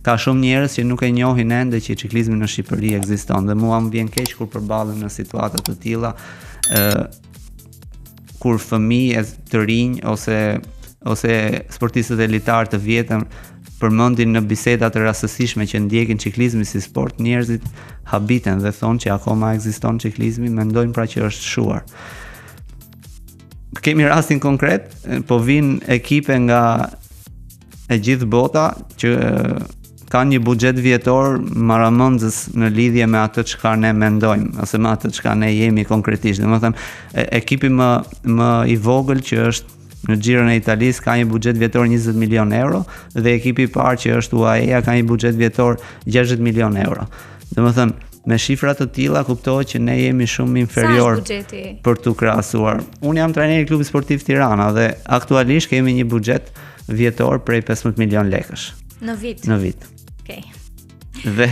ka shumë njerëz që nuk e njohin ende që ciklizmi në Shqipëri ekziston dhe mua më vjen keq kur përballen në situata të tilla kur fëmijë të rinj ose sportistët elitar të vjetër përmendin në biseda të rastësishme që ndjekin ciklizmin si sport, njerëzit habiten dhe thonë që akoma ekziston ciklizmi, mendojnë pra që është shuar. Kemi rastin konkret, po vinë ekipe nga e gjithë bota që kanë një buxhet vjetor maramëndës në lidhje me atë çka ne mendojmë ose me atë çka ne jemi konkretisht. Domethënë ekipi më i vogël që është në Xhirën e Italisë ka një buxhet vjetor 20 milion euro dhe ekipi i parë që është UAE ka një buxhet vjetor 60 milion euro. Domethënë me shifra të tilla kuptohet që ne jemi shumë inferior për tu krahasuar. Unë jam trajneri i klubit sportiv Tirana dhe aktualisht kemi një buxhet vjetor prej 15 milion lekësh. Në vit. Në vit. Okej. Dhe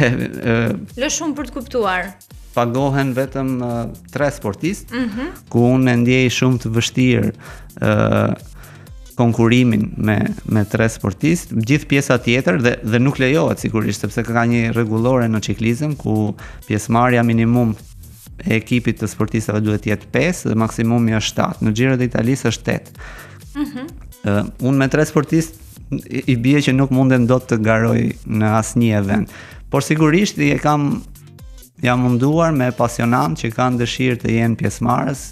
lë shumë për të kuptuar. Pagohen vetëm 3 sportistë, ku unë e ndjej shumë të vështirë konkurimin me 3 sportistë, gjithë pjesa tjetër dhe nuk lejohet sigurisht sepse ka një rregullore në ciklizëm ku pjesëmarrja minimum e ekipit të sportistëve duhet të jetë 5 dhe maksimumi është 7. Në Xhirën e Italisë është 8. Unë me 3 sportistë i bie që nuk mundem dot të garoj në asnjë event. Por sigurisht jam munduar me pasionantë që kanë dëshirë të jenë pjesëmarrës